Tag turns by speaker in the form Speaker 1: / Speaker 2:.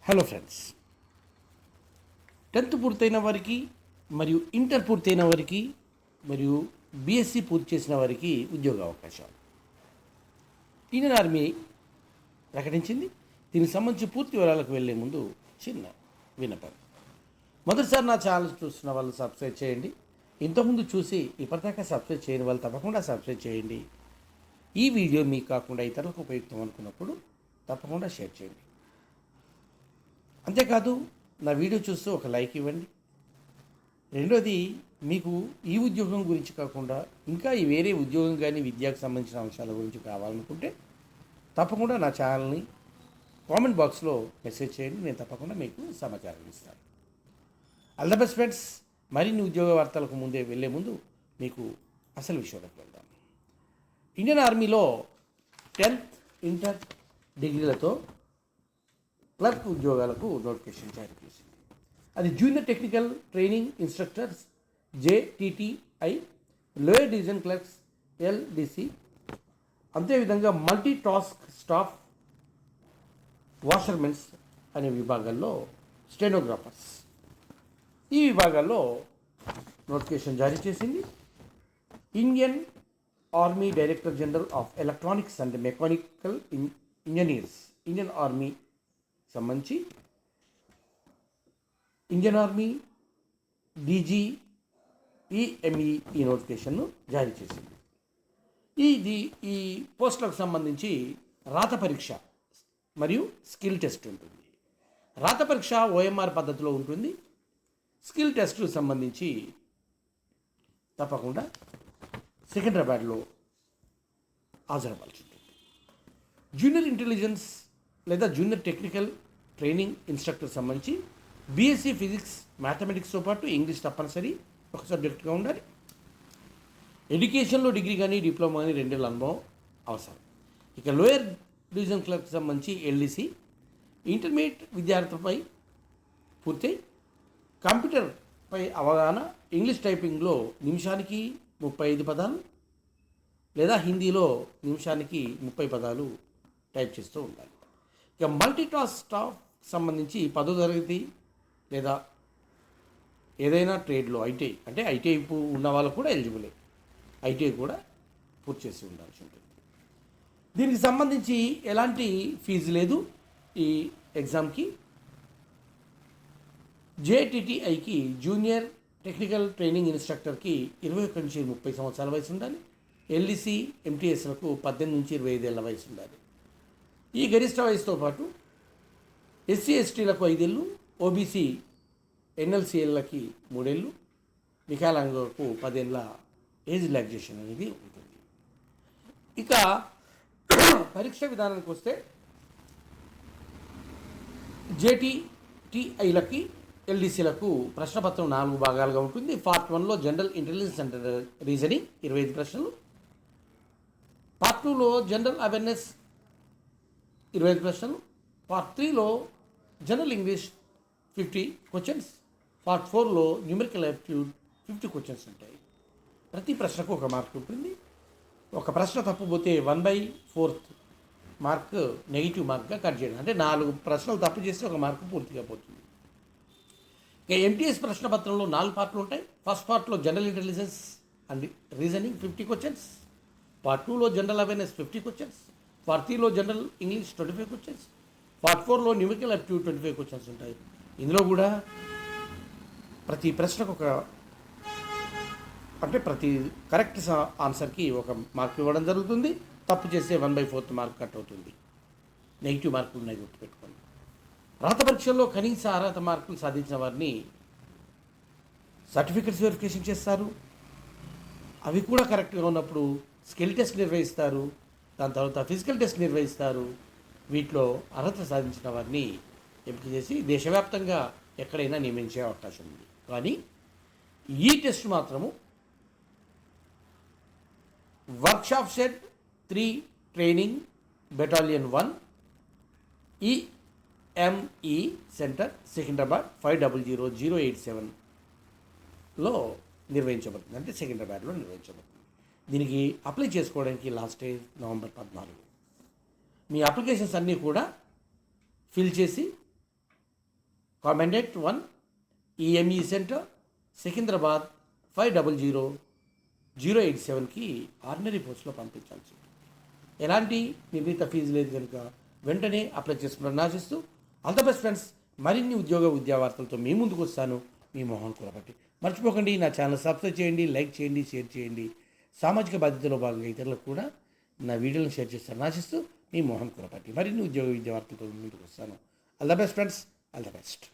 Speaker 1: Hello friends, 10th పూర్తయిన వారికి మరియు ఇంటర్ పూర్తయిన వారికి మరియు బీఎస్సీ పూర్తి చేసిన వారికి ఉద్యోగ అవకాశాలు ఇండియన్ ఆర్మీ ప్రకటించింది. దీనికి సంబంధించి పూర్తి వివరాలకు వెళ్ళే ముందు చిన్న విన్నపం. మొదటిసారి నా ఛానల్ చూస్తున్న వాళ్ళు సబ్స్క్రైబ్ చేయండి. ఇంతకుముందు చూసి ఇప్పటిదాకా సబ్స్క్రైబ్ చేయని వాళ్ళు తప్పకుండా సబ్స్క్రైబ్ చేయండి. ఈ వీడియో మీకు కాకుండా ఇతరులకు ఉపయుక్తం అనుకున్నప్పుడు తప్పకుండా షేర్ చేయండి. అంతేకాదు, నా వీడియో చూస్తూ ఒక లైక్ ఇవ్వండి. రెండోది, మీకు ఈ ఉద్యోగం గురించి కాకుండా ఇంకా ఈ వేరే ఉద్యోగం కానీ విద్యకు సంబంధించిన అంశాల గురించి కావాలనుకుంటే తప్పకుండా నా ఛానల్ని కామెంట్ బాక్స్లో మెసేజ్ చేయండి. నేను తప్పకుండా మీకు సమాచారం ఇస్తాను. All the best friends. మరిన్ని ఉద్యోగ వార్తలకు ముందే వెళ్ళే ముందు మీకు అసలు విషయంలోకి వెళ్దాం. ఇండియన్ ఆర్మీలో 10th ఇంటర్ డిగ్రీలతో క్లర్క్ ఉద్యోగాలకు నోటిఫికేషన్ జారీ చేసింది. అది junior technical training instructors JTTI, lower division clerks LDC, అంతేవిధంగా మల్టీ టాస్క్ స్టాఫ్ వాషర్మెన్స్ అనే విభాగాల్లో స్టెనోగ్రాఫర్స్, ఈ విభాగాల్లో నోటిఫికేషన్ జారీ చేసింది. Indian army director general of electronics and mechanical engineers, Indian army సంబంధించి ఇండియన్ ఆర్మీ DGEME ఈ నోటిఫికేషన్ను జారీ చేసింది. ఈ పోస్టులకు సంబంధించి రాత పరీక్ష మరియు స్కిల్ టెస్ట్ ఉంటుంది. రాత పరీక్ష OMR పద్ధతిలో ఉంటుంది. స్కిల్ టెస్ట్కు సంబంధించి తప్పకుండా సికింద్రాబాద్లో హాజరవ్వాల్సి ఉంటుంది. జూనియర్ ఇంటెలిజెన్స్ లేదా జూనియర్ టెక్నికల్ ట్రైనింగ్ ఇన్స్ట్రక్టర్ సంబంధించి బీఎస్సీ ఫిజిక్స్ మ్యాథమెటిక్స్తో పాటు ఇంగ్లీష్ తప్పనిసరి ఒక సబ్జెక్టుగా ఉండాలి. ఎడ్యుకేషన్లో డిగ్రీ కానీ డిప్లొమా కానీ 2 ఏళ్ళ అనుభవం అవసరం. ఇక లోయర్ డివిజన్ క్లర్క్ సంబంధించి LDC ఇంటర్మీడియట్ విద్యార్థులపై పూర్తి కంప్యూటర్పై అవగాహన, ఇంగ్లీష్ టైపింగ్లో నిమిషానికి 35 పదాలు లేదా హిందీలో నిమిషానికి 30 పదాలు టైప్ చేస్తూ ఉండాలి. ఇక మల్టీ టాస్క్ స్టాఫ్ సంబంధించి 10వ తరగతి లేదా ఏదైనా ట్రేడ్లో ఐటీఐ ఉన్న వాళ్ళు కూడా ఎలిజిబులే. ఐటీఐ కూడా పూర్తి చేసి ఉండాల్సి ఉంటుంది. దీనికి సంబంధించి ఎలాంటి ఫీజు లేదు. ఈ ఎగ్జామ్కి JTTIకి జూనియర్ టెక్నికల్ ట్రైనింగ్ ఇన్స్ట్రక్టర్కి 21 నుంచి 30 సంవత్సరాల వయసు ఉండాలి. LDC MTSలకు 18 నుంచి 25 ఏళ్ల వయసు ఉండాలి. ఈ గరిష్ట వయసుతో పాటు SC/STలకు 5 ఏళ్ళు, OBC NLCLకి 3 ఏళ్ళు, వికలాంగులకు 10 ఏళ్ళ ఏజ్ రిలాక్సేషన్ అనేది ఉంటుంది. ఇక పరీక్ష విధానానికి వస్తే JTTIలకి LDCలకు ప్రశ్నపత్రం 4 భాగాలుగా ఉంటుంది. పార్ట్ 1లో జనరల్ ఇంటెలిజెన్స్ అండ్ రీజనింగ్ 25 ప్రశ్నలు, పార్ట్ 2లో జనరల్ అవేర్నెస్ 25 ప్రశ్నలు, పార్ట్ 3లో జనరల్ ఇంగ్లీష్ 50 క్వశ్చన్స్, పార్ట్ 4లో న్యూమరికల్ యాప్టిట్యూడ్ 50 క్వశ్చన్స్ ఉంటాయి. ప్రతి ప్రశ్నకు 1 మార్క్ ఉంటుంది. ఒక ప్రశ్న తప్పుపోతే 1/4 మార్క్ నెగిటివ్ మార్క్గా కట్ చేయడం, అంటే 4 ప్రశ్నలు తప్పు చేస్తే 1 మార్కు పూర్తిగా పోతుంది. ఇక MTS ప్రశ్నపత్రంలో 4 పార్ట్లు ఉంటాయి. ఫస్ట్ పార్ట్లో general intelligence and reasoning 50 questions, part 2లో జనరల్ అవేర్నెస్ 50 క్వశ్చన్స్, పార్ట్ 3లో జనరల్ ఇంగ్లీష్ 25 క్వశ్చన్స్, పార్ట్ 4లో న్యూమరికల్ యాప్టిట్యూడ్ 25 క్వశ్చన్స్ ఉంటాయి. ఇందులో కూడా ప్రతి ప్రశ్నకు ప్రతి కరెక్ట్ ఆన్సర్కి 1 మార్క్ ఇవ్వడం జరుగుతుంది. తప్పు చేస్తే 1/4 మార్క్ కట్ అవుతుంది. నెగిటివ్ మార్కులు ఉన్నాయి, గుర్తుపెట్టుకోండి. రాత పరీక్షల్లో కనీస అర్హత మార్కులు సాధించిన వారిని సర్టిఫికెట్స్ వెరిఫికేషన్ చేస్తారు. అవి కూడా కరెక్ట్గా ఉన్నప్పుడు స్కిల్ టెస్ట్ నిర్వహిస్తారు. దాని తర్వాత ఫిజికల్ టెస్ట్ నిర్వహిస్తారు. వీటిలో అర్హత సాధించిన వారిని ఎంపిక చేసి దేశవ్యాప్తంగా ఎక్కడైనా నియమించే అవకాశం ఉంది. కానీ ఈ టెస్ట్ మాత్రము workshop shed 3 training battalion 1 EME centre Secunderabad 500087లో నిర్వహించబడుతుంది. అంటే సికింద్రాబాద్లో నిర్వహించబడుతుంది. దీనికి అప్లై చేసుకోవడానికి లాస్ట్ డేట్ November 14. మీ అప్లికేషన్స్ అన్నీ కూడా ఫిల్ చేసి కామెండెంట్ 1 ఈఎంఈ సెంటర్ సికింద్రాబాద్ 500087కి ఆర్డినరీ పోస్ట్లో పంపించాల్సి ఉంటుంది. ఎలాంటి నిర్ణీత ఫీజు లేదు కనుక వెంటనే అప్లై చేసుకున్నారని ఆశిస్తూ ఆల్ ద బెస్ట్ ఫ్రెండ్స్. మరిన్ని ఉద్యోగ విద్యా వార్తలతో మీ ముందుకు వస్తాను, మీ మోహన్ కులపట్టి. మర్చిపోకండి, నా ఛానల్ సబ్స్క్రైబ్ చేయండి, లైక్ చేయండి, షేర్ చేయండి. సామాజిక బాధ్యతలో భాగంగా ఇతరులకు కూడా నా వీడియోలను షేర్ చేస్తారని ఆశిస్తూ మీ మోహన్ కులపట్టి. మరిన్ని ఉద్యోగ విద్యా వార్తలతో ముందుకు వస్తాను. All the best friends, all the best.